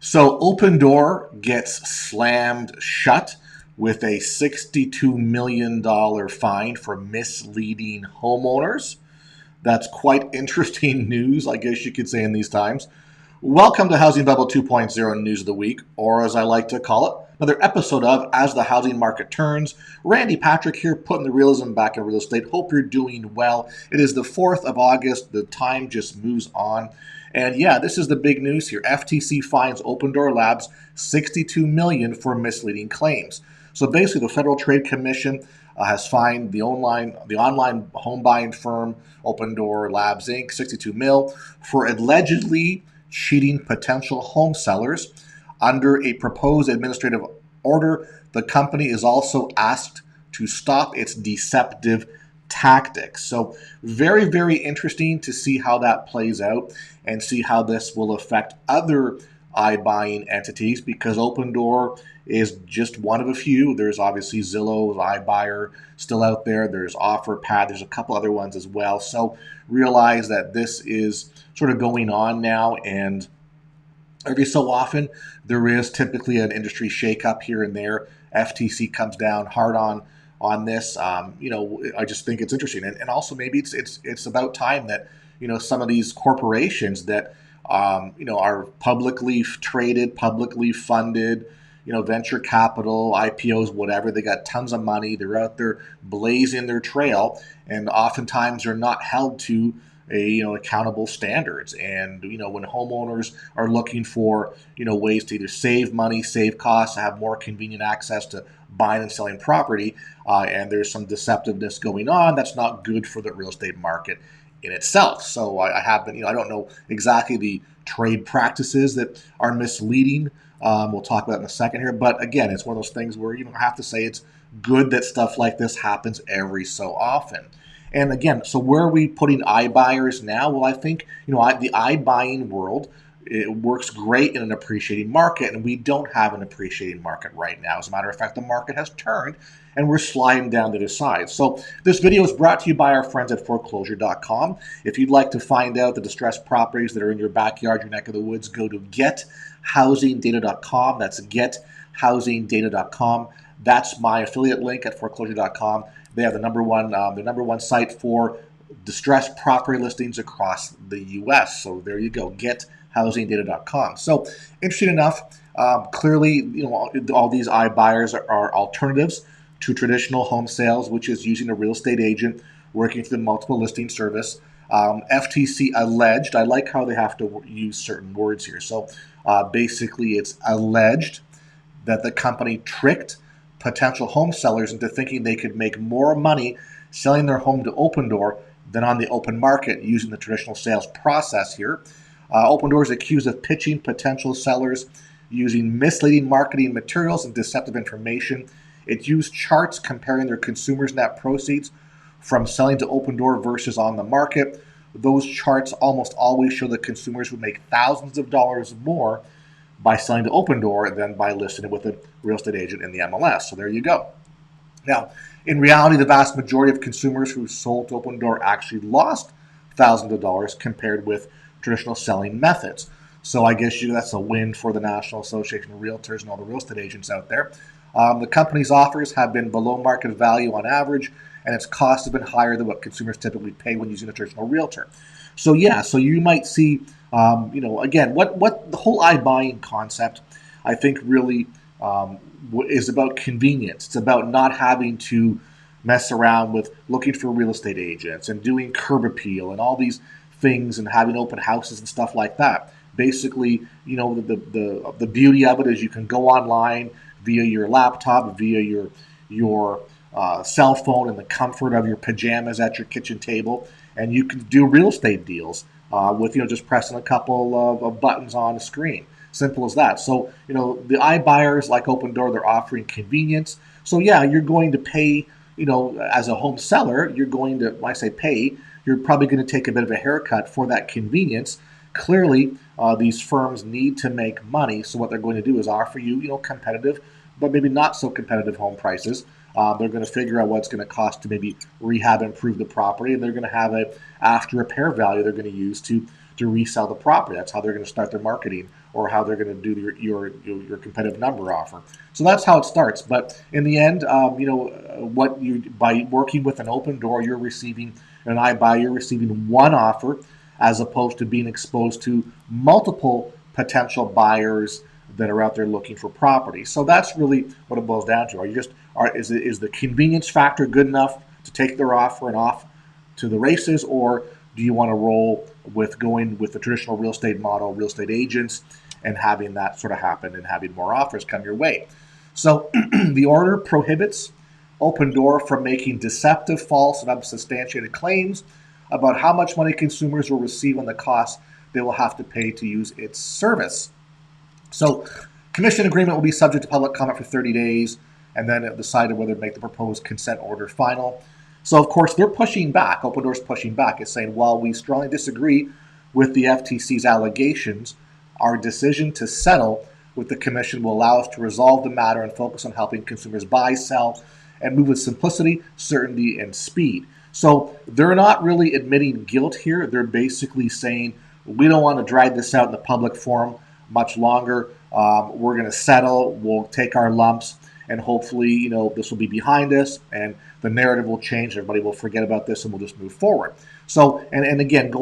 So Opendoor gets slammed shut with a $62 million fine for misleading homeowners. That's quite interesting news, I guess you could say, in these times. Welcome to Housing Bubble 2.0 News of the Week, or as I like to call it, another episode of As the Housing Market Turns. Randy Patrick here, putting the realism back in real estate. Hope you're doing well. It is the 4th of August. The time just moves on. And yeah, this is the big news here. FTC fines Opendoor Labs $62 million for misleading claims. So basically, the Federal Trade Commission has fined the online home buying firm Opendoor Labs Inc. $62 million for allegedly cheating potential home sellers. Under a proposed administrative order, the company is also asked to stop its deceptive tactics. So very, very interesting to see how that plays out and see how this will affect other iBuying entities, because Opendoor is just one of a few. There's obviously Zillow, iBuyer still out there. There's OfferPad. There's a couple other ones as well. So realize that this is sort of going on now, and every so often there is typically an industry shakeup here and there. FTC comes down hard on this. I just think it's interesting, and also maybe it's about time that some of these corporations that are publicly traded, publicly funded, venture capital, IPOs, whatever. They got tons of money. They're out there blazing their trail, and oftentimes they're not held to accountable standards. And when homeowners are looking for ways to either save money, save costs, have more convenient access to buying and selling property, and there's some deceptiveness going on, that's not good for the real estate market in itself. So I have been, I don't know exactly the trade practices that are misleading. We'll talk about it in a second here. But again, it's one of those things where I have to say it's good that stuff like this happens every so often. And again, so where are we putting iBuyers now? Well, I think, the iBuying world, it works great in an appreciating market, and we don't have an appreciating market right now. As a matter of fact, the market has turned, and we're sliding down to the side. So this video is brought to you by our friends at Foreclosure.com. If you'd like to find out the distressed properties that are in your backyard, your neck of the woods, go to GetHousingData.com. That's GetHousingData.com. That's my affiliate link at Foreclosure.com. They have the number one site for distressed property listings across the U.S. So there you go, GetHousingData.com. So interesting enough, clearly, all these iBuyers are alternatives to traditional home sales, which is using a real estate agent working through the multiple listing service. FTC alleged. I like how they have to use certain words here. So basically, it's alleged that the company tricked potential home sellers into thinking they could make more money selling their home to Opendoor than on the open market using the traditional sales process here. Opendoor is accused of pitching potential sellers using misleading marketing materials and deceptive information. It used charts comparing their consumers' net proceeds from selling to Opendoor versus on the market. Those charts almost always show that consumers would make thousands of dollars more by selling to Opendoor than by listing it with a real estate agent in the MLS. So there you go. Now, in reality, the vast majority of consumers who sold to Opendoor actually lost thousands of dollars compared with traditional selling methods. So I guess that's a win for the National Association of Realtors and all the real estate agents out there. The company's offers have been below market value on average, and its cost has been higher than what consumers typically pay when using a traditional realtor. So so you might see, again, what the whole iBuying concept, I think, really is about convenience. It's about not having to mess around with looking for real estate agents and doing curb appeal and all these things and having open houses and stuff like that. Basically, the beauty of it is you can go online via your laptop, via your cell phone, in the comfort of your pajamas at your kitchen table, and you can do real estate deals with just pressing a couple of buttons on a screen. Simple as that. So the iBuyers like Opendoor, they're offering convenience. So you're going to pay. As a home seller, you're going to, when I say pay, you're probably going to take a bit of a haircut for that convenience. Clearly, these firms need to make money, so what they're going to do is offer you, competitive, but maybe not so competitive home prices. They're going to figure out what it's going to cost to maybe rehab and improve the property, and they're going to have a after repair value they're going to use to to resell the property. That's how they're going to start their marketing, or how they're going to do your competitive number offer. So that's how it starts. But in the end, by working with an Opendoor, you're receiving an iBuyer, you're receiving one offer, as opposed to being exposed to multiple potential buyers that are out there looking for property. So that's really what it boils down to. Is the convenience factor good enough to take their offer and off to the races, or do you want to roll with going with the traditional real estate model, real estate agents, and having that sort of happen and having more offers come your way? So the order prohibits Opendoor from making deceptive, false, and unsubstantiated claims about how much money consumers will receive on the cost they will have to pay to use its service. So commission agreement will be subject to public comment for 30 days, and then it decided whether to make the proposed consent order final. So, of course, they're pushing back. Opendoor's pushing back. It's saying, while we strongly disagree with the FTC's allegations, our decision to settle with the commission will allow us to resolve the matter and focus on helping consumers buy, sell, and move with simplicity, certainty, and speed. So they're not really admitting guilt here. They're basically saying, we don't want to drag this out in the public forum much longer. We're going to settle. We'll take our lumps, and hopefully, this will be behind us, and the narrative will change. Everybody will forget about this, and we'll just move forward. So, and again,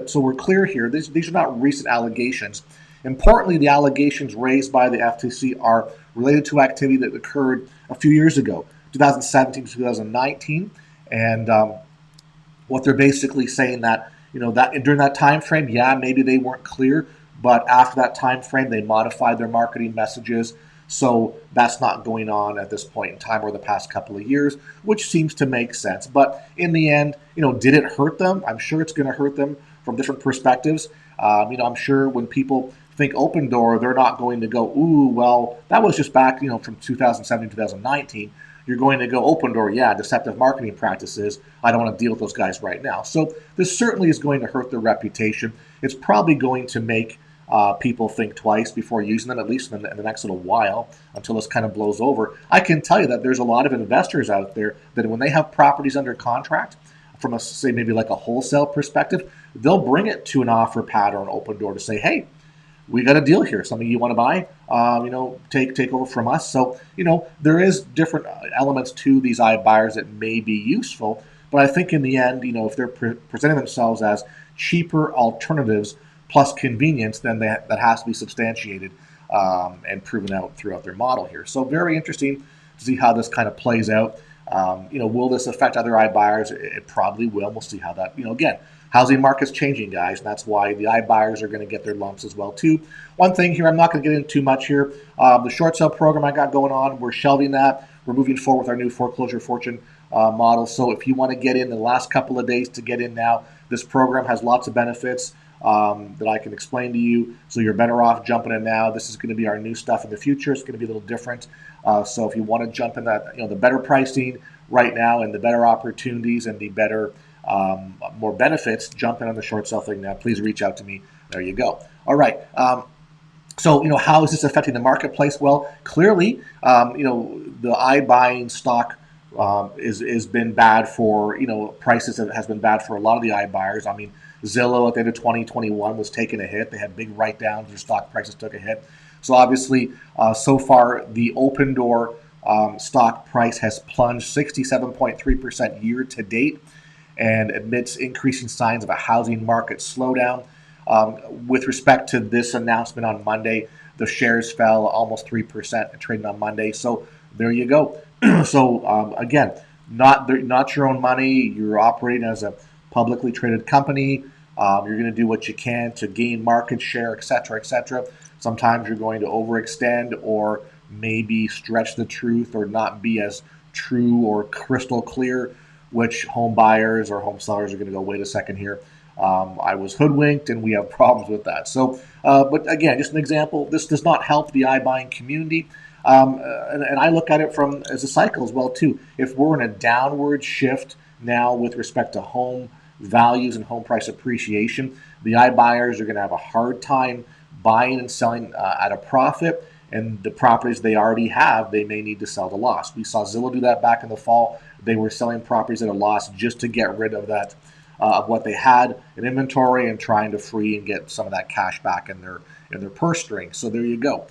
so we're clear here. These are not recent allegations. Importantly, the allegations raised by the FTC are related to activity that occurred a few years ago, 2017 to 2019, and what they're basically saying that that during that time frame, maybe they weren't clear, but after that time frame, they modified their marketing messages. So that's not going on at this point in time or the past couple of years, which seems to make sense. But in the end, did it hurt them? I'm sure it's going to hurt them from different perspectives. I'm sure when people think Opendoor, they're not going to go, ooh, well, that was just back, from 2017 to 2019. You're going to go, Opendoor, deceptive marketing practices. I don't want to deal with those guys right now. So this certainly is going to hurt their reputation. It's probably going to make people think twice before using them, at least in the next little while, until this kind of blows over. I can tell you that there's a lot of investors out there that when they have properties under contract, from say maybe like a wholesale perspective, they'll bring it to an offer pad or an Opendoor to say, hey, we got a deal here. Something you want to buy, take over from us. So, there is different elements to these iBuyers that may be useful. But I think in the end, if they're presenting themselves as cheaper alternatives plus convenience, then that has to be substantiated and proven out throughout their model here. So very interesting to see how this kind of plays out. Will this affect other iBuyers? It probably will. We'll see how that, again, housing market's changing, guys, and that's why the iBuyers are going to get their lumps as well, too. One thing here, I'm not going to get into too much here. The short sale program I got going on, we're shelving that. We're moving forward with our new foreclosure fortune model. So if you want to get in the last couple of days to get in now, this program has lots of benefits that I can explain to you. So you're better off jumping in now. This is going to be our new stuff in the future. It's going to be a little different. So if you want to jump in that, the better pricing right now and the better opportunities and the better, more benefits, jump in on the short sale thing now. Please reach out to me. There you go. All right. So, how is this affecting the marketplace? Well, clearly, the iBuying stock is been bad for, prices has been bad for a lot of the iBuyers. I mean, Zillow at the end of 2021 was taking a hit. They had big write-downs. Their stock prices took a hit. So obviously, so far, the Opendoor stock price has plunged 67.3% year to date, and amidst increasing signs of a housing market slowdown. With respect to this announcement on Monday, the shares fell almost 3% trading on Monday. So there you go. So again, not your own money. You're operating as a publicly traded company. You're going to do what you can to gain market share, et cetera, et cetera. Sometimes you're going to overextend or maybe stretch the truth or not be as true or crystal clear, which home buyers or home sellers are going to go, wait a second here. I was hoodwinked, and we have problems with that. So, but again, just an example, this does not help the iBuying community. And I look at it as a cycle as well, too. If we're in a downward shift now with respect to home values and home price appreciation, the iBuyers are going to have a hard time buying and selling at a profit. And the properties they already have, they may need to sell at a loss. We saw Zillow do that back in the fall. They were selling properties at a loss just to get rid of that of what they had in inventory and trying to free and get some of that cash back in their purse string. So there you go.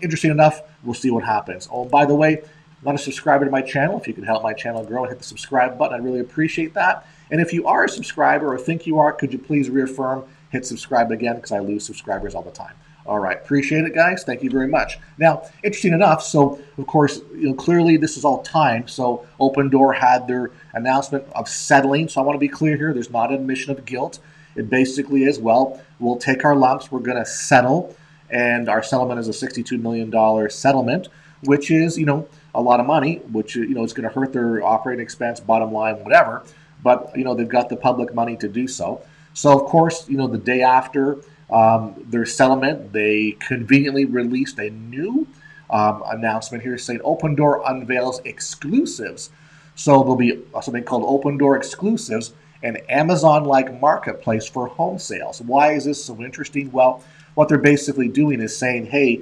Interesting enough. We'll see what happens. Oh, by the way, not a subscriber to my channel. If you could help my channel grow and hit the subscribe button, I'd really appreciate that. And if you are a subscriber or think you are, could you please reaffirm, hit subscribe again, because I lose subscribers all the time. All right, appreciate it, guys. Thank you very much. Now, interesting enough, so of course, clearly this is all timed. So Opendoor had their announcement of settling. So I want to be clear here. There's not an admission of guilt. It basically is, well, we'll take our lumps. We're going to settle, and our settlement is a $62 million settlement, which is, a lot of money, which, is going to hurt their operating expense, bottom line, whatever. But, they've got the public money to do so. So, of course, the day after their settlement, they conveniently released a new announcement here saying Opendoor unveils exclusives. So there'll be something called Opendoor Exclusives, an Amazon-like marketplace for home sales. Why is this so interesting? Well, what they're basically doing is saying, hey,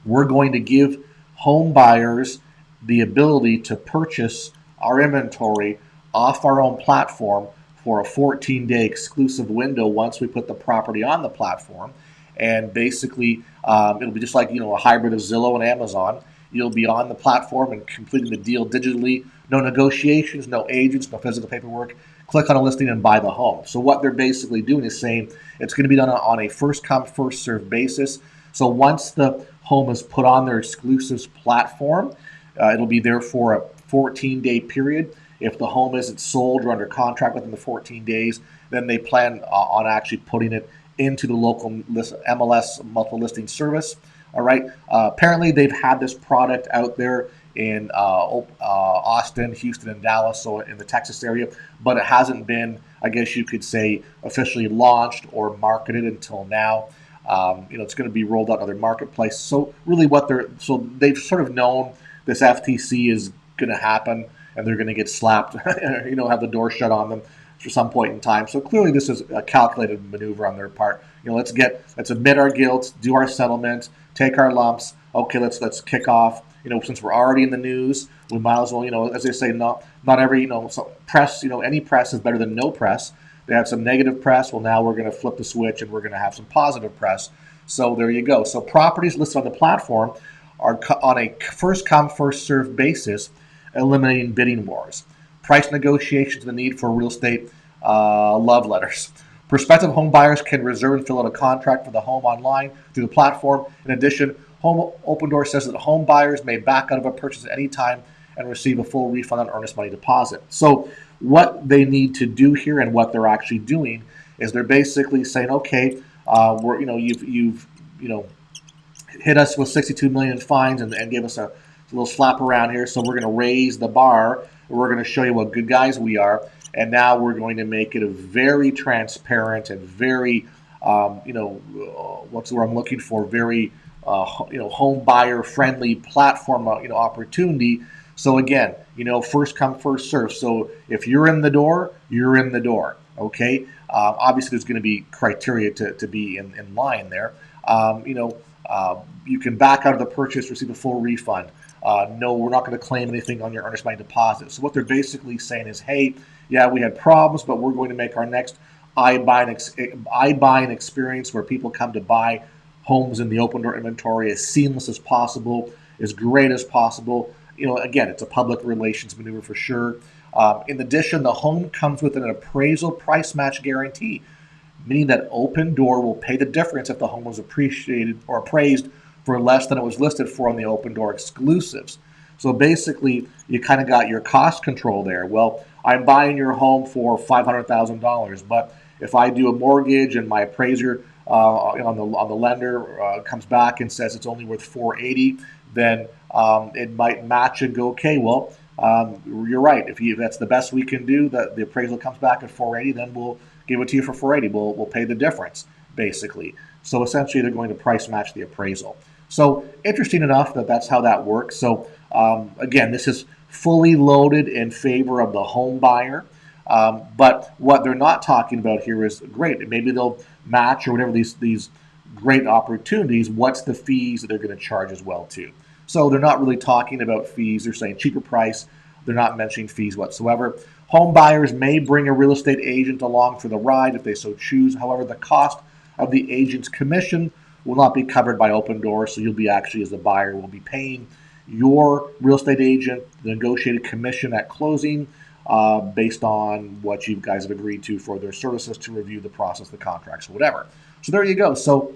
we're going to give home buyers the ability to purchase our inventory off our own platform for a 14-day exclusive window once we put the property on the platform. And basically, it'll be just like, a hybrid of Zillow and Amazon. You'll be on the platform and completing the deal digitally. No negotiations, no agents, no physical paperwork. Click on a listing and buy the home. So what they're basically doing is saying it's going to be done on a first-come, first-served basis. So once the home is put on their exclusives platform, it'll be there for a 14-day period. If the home isn't sold or under contract within the 14 days, then they plan on actually putting it into the local MLS multiple listing service. All right. Apparently, they've had this product out there in Austin, Houston, and Dallas, so in the Texas area, but it hasn't been, I guess you could say, officially launched or marketed until now. It's going to be rolled out in other marketplaces. So really, they've sort of known this FTC is going to happen, and they're going to get slapped, have the door shut on them for some point in time. So clearly this is a calculated maneuver on their part. Let's admit our guilt, do our settlement, take our lumps. Okay, let's kick off. Since we're already in the news, we might as well, as they say, not every, so press, any press is better than no press. They had some negative press. Well, now we're going to flip the switch and we're going to have some positive press. So there you go. So properties listed on the platform are on a first-come, first-served basis, eliminating bidding wars, price negotiations, and the need for real estate love letters. Prospective home buyers can reserve and fill out a contract for the home online through the platform. In addition, Opendoor says that home buyers may back out of a purchase at any time and receive a full refund on earnest money deposit. So what they need to do here, and what they're actually doing, is they're basically saying, okay, you've hit us with 62 million in fines and give us a little slap around here. So we're going to raise the bar. We're going to show you what good guys we are, and now we're going to make it a very transparent and very, what's the word I'm looking for? Very, home buyer friendly platform, opportunity. So again, first come, first serve. So if you're in the door, you're in the door. Okay. Obviously, there's going to be criteria to be in line there. You can back out of the purchase, receive a full refund. No, we're not going to claim anything on your earnest money deposit. So what they're basically saying is, hey, yeah, we had problems, but we're going to make our next iBuying experience where people come to buy homes in the Opendoor inventory as seamless as possible, as great as possible. Again, it's a public relations maneuver for sure. In addition, the home comes with an appraisal price match guarantee, meaning that Opendoor will pay the difference if the home was appreciated or appraised for less than it was listed for on the Opendoor exclusives. So basically, you kind of got your cost control there. Well, I'm buying your home for $500,000, but if I do a mortgage and my appraiser on the lender comes back and says it's only worth $480, then it might match and go, okay, well, you're right. If that's the best we can do, the appraisal comes back at $480, then we'll give it to you for $480. We'll pay the difference, basically. So essentially, they're going to price match the appraisal. So interesting enough that's how that works. So again, this is fully loaded in favor of the home buyer. But what they're not talking about here is great. Maybe they'll match or whatever these great opportunities. What's the fees that they're going to charge as well too? So they're not really talking about fees. They're saying cheaper price. They're not mentioning fees whatsoever. Home buyers may bring a real estate agent along for the ride if they so choose. However, the cost of the agent's commission will not be covered by Opendoor, so you'll be actually, as the buyer, will be paying your real estate agent the negotiated commission at closing based on what you guys have agreed to for their services to review the process, the contracts, or whatever. So there you go. So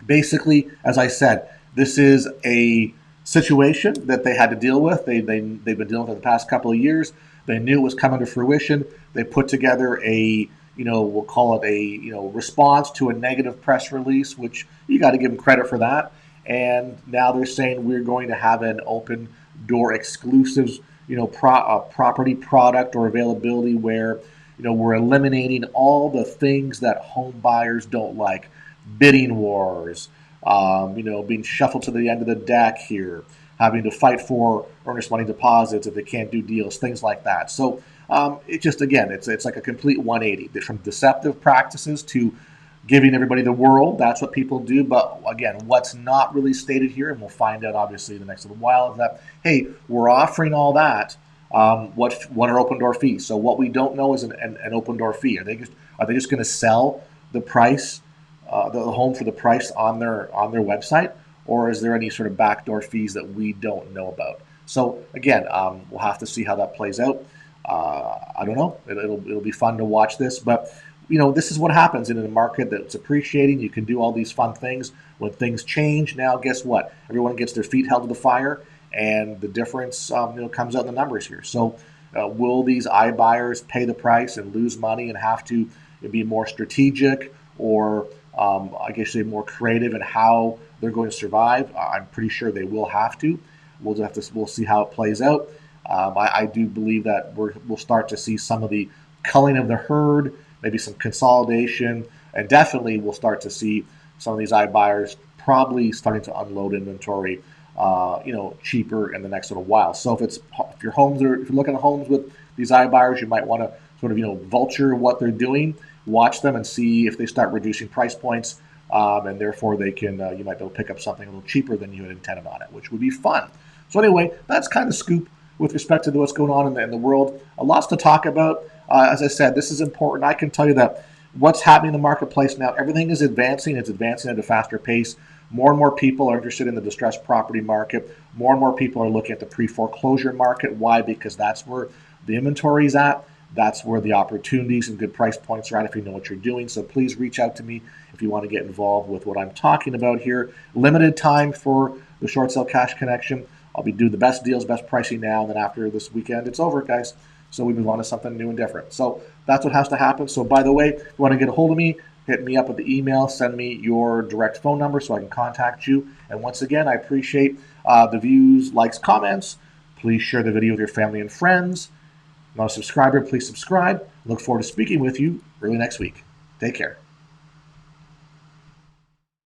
basically, as I said, this is a situation that they had to deal with. They've been dealing with it the past couple of years. They knew it was coming to fruition. They put together a, we'll call it a, response to a negative press release, which you got to give them credit for that. And now they're saying we're going to have an Opendoor exclusives, property product or availability where, we're eliminating all the things that home buyers don't like. Bidding wars, being shuffled to the end of the deck here, having to fight for earnest money deposits if they can't do deals, things like that. So it just, again, it's like a complete 180 from deceptive practices to giving everybody the world. That's what people do. But again, what's not really stated here, and we'll find out obviously in the next little while, is that, hey, we're offering all that. What are Opendoor fees? So what we don't know is an Opendoor fee. Are they just going to sell the price, the home for the price on their website, or is there any sort of backdoor fees that we don't know about? So again, we'll have to see how that plays out. I don't know. It'll be fun to watch this, but this is what happens in a market that's appreciating. You can do all these fun things. When things change, now guess what? Everyone gets their feet held to the fire, and the difference comes out in the numbers here. So will these iBuyers pay the price and lose money and have to be more strategic, or I guess say more creative in how they're going to survive? I'm pretty sure they will have to. We'll see how it plays out. I do believe that we'll start to see some of the culling of the herd, maybe some consolidation, and definitely we'll start to see some of these iBuyers probably starting to unload inventory, cheaper in the next little while. So if you're looking at homes with these iBuyers, you might want to sort of vulture what they're doing, watch them, and see if they start reducing price points, and therefore they can you might be able to pick up something a little cheaper than you had intended on it, which would be fun. So anyway, that's kind of scoop with respect to what's going on in the world. Lots to talk about. As I said, this is important. I can tell you that what's happening in the marketplace now, everything is advancing. It's advancing at a faster pace. More and more people are interested in the distressed property market. More and more people are looking at the pre-foreclosure market. Why? Because that's where the inventory is at. That's where the opportunities and good price points are at if you know what you're doing. So please reach out to me if you want to get involved with what I'm talking about here. Limited time for the short sale cash connection. I'll be doing the best deals, best pricing now, and then after this weekend, it's over, guys. So we move on to something new and different. So that's what has to happen. So by the way, if you want to get a hold of me, hit me up with the email, send me your direct phone number so I can contact you. And once again, I appreciate the views, likes, comments. Please share the video with your family and friends. If you're not a subscriber, please subscribe. Look forward to speaking with you early next week. Take care.